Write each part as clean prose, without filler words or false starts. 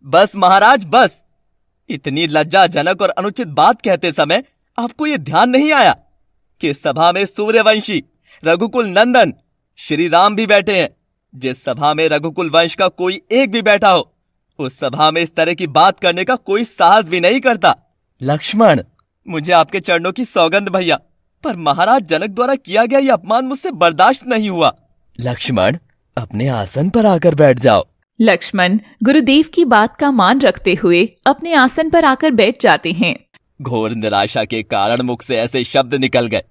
बस महाराज बस। इतनी लज्जाजनक और अनुचित बात कहते समय आपको ये ध्यान नहीं आया कि इस सभा में सूर्यवंशी रघुकुल नंदन श्री राम भी बैठे हैं। जिस सभा में रघुकुल वंश का कोई एक भी बैठा हो, उस सभा में इस तरह की बात करने का कोई साहस भी नहीं करता। लक्ष्मण, मुझे आपके चरणों की सौगंध भैया, पर महाराज जनक द्वारा किया गया यह अपमान मुझसे बर्दाश्त नहीं हुआ। लक्ष्मण, अपने आसन पर आकर बैठ जाओ। लक्ष्मण गुरुदेव की बात का मान रखते हुए अपने आसन पर आकर बैठ जाते हैं। घोर निराशा के कारण मुख से ऐसे शब्द निकल गए।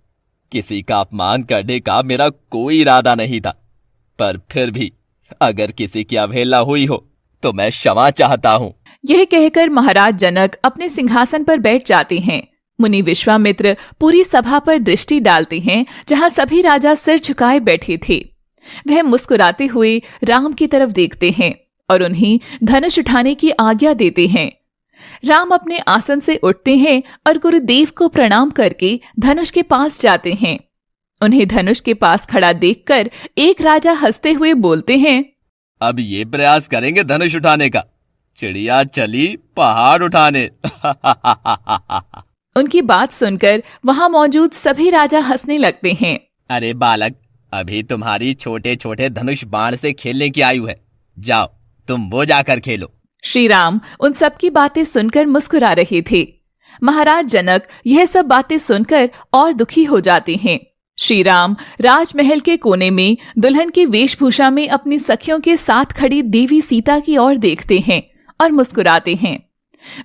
किसी का अपमान करने का मेरा कोई इरादा नहीं था, पर फिर भी अगर किसी की अवहेलना हुई हो तो मैं क्षमा चाहता हूँ। यह कहकर महाराज जनक अपने सिंहासन पर बैठ जाते हैं। मुनि विश्वामित्र पूरी सभा पर दृष्टि डालते हैं, जहाँ सभी राजा सिर झुकाए बैठे थे। वह मुस्कुराते हुए राम की तरफ देखते हैं और उन्हें धनुष उठाने की आज्ञा देते हैं। राम अपने आसन से उठते हैं और गुरुदेव को प्रणाम करके धनुष के पास जाते हैं। उन्हें धनुष के पास खड़ा देखकर एक राजा हंसते हुए बोलते हैं, अब ये प्रयास करेंगे धनुष उठाने का, चिड़िया चली पहाड़ उठाने। उनकी बात सुनकर वहां मौजूद सभी राजा हंसने लगते हैं। अरे बालक, अभी तुम्हारी छोटे छोटे धनुष बाण से खेलने की आयु है, जाओ तुम वो जाकर खेलो। श्री राम उन सबकी बातें सुनकर मुस्कुरा रहे थे। महाराज जनक यह सब बातें सुनकर और दुखी हो जाते हैं। श्री राम राजमहल के कोने में दुल्हन की वेशभूषा में अपनी सखियों के साथ खड़ी देवी सीता की ओर देखते हैं और मुस्कुराते हैं।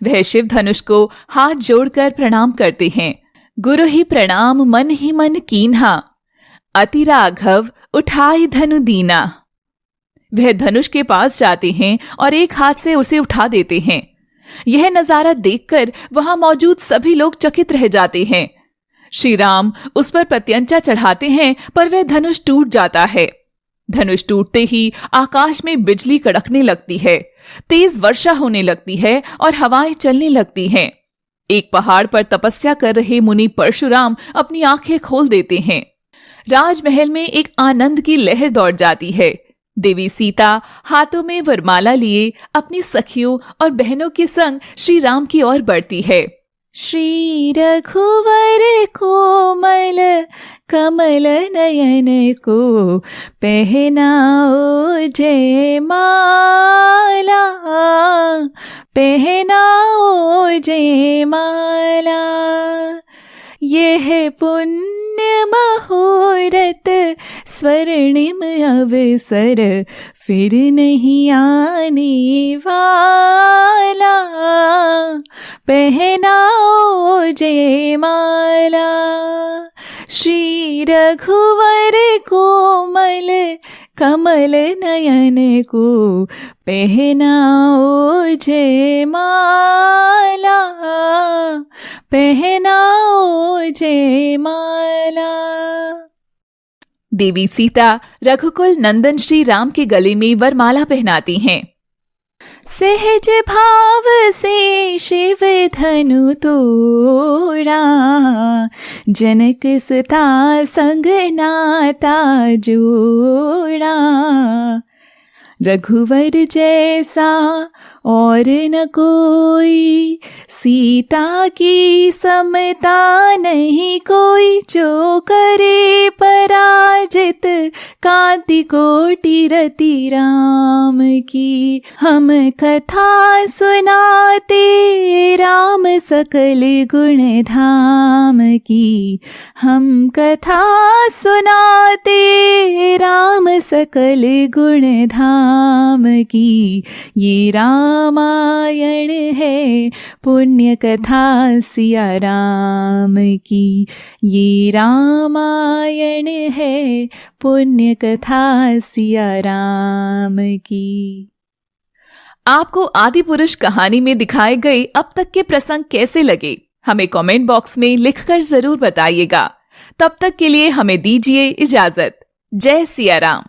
वह शिव धनुष को हाथ जोड़कर प्रणाम करते हैं। गुरु ही प्रणाम मन ही मन कीन्हा, अति राघव उठाई धनु दीना। वह धनुष के पास जाते हैं और एक हाथ से उसे उठा देते हैं। यह नजारा देखकर वहां मौजूद सभी लोग चकित रह जाते हैं। श्री राम उस पर प्रत्यंचा चढ़ाते हैं, पर वह धनुष टूट जाता है। धनुष टूटते ही आकाश में बिजली कड़कने लगती है, तेज वर्षा होने लगती है और हवाएं चलने लगती हैं। एक पहाड़ पर तपस्या कर रहे मुनि परशुराम अपनी आंखें खोल देते हैं। राजमहल में एक आनंद की लहर दौड़ जाती है। देवी सीता हाथों में वरमाला लिए अपनी सखियों और बहनों के संग श्री राम की ओर बढ़ती है। श्री रघुवर कोमल कमल नयन को पहनाओ जय माला, पहनाओ जय माला। यह पुण्य मुहूर्त स्वर्णिम अवसर फिर नहीं आने वाला, पहनाओ जय माला। श्री रघुवर कोमल कमल नयन को पहनाओ जय माला, पहनाओ जय माला। देवी सीता रघुकुल नंदन श्री राम के गले में वरमाला पहनाती हैं। सहज भाव से शिव धनु तोड़ा, जनक सुता संग नाता जोड़ा। रघुवर जैसा और न कोई, सीता की समता नहीं कोई। जो करे पराजित कांति कोटि रति राम की। हम कथा सुनाते राम सकल गुण धाम की। हम कथा सुनाते राम सकल गुण धाम की। ये रामायण है पुण्य कथा सिया राम की। ये रामायण है पुण्य कथा सिया राम की। आपको आदि पुरुष कहानी में दिखाए गए अब तक के प्रसंग कैसे लगे, हमें कमेंट बॉक्स में लिखकर जरूर बताइएगा। तब तक के लिए हमें दीजिए इजाजत। जय सिया राम।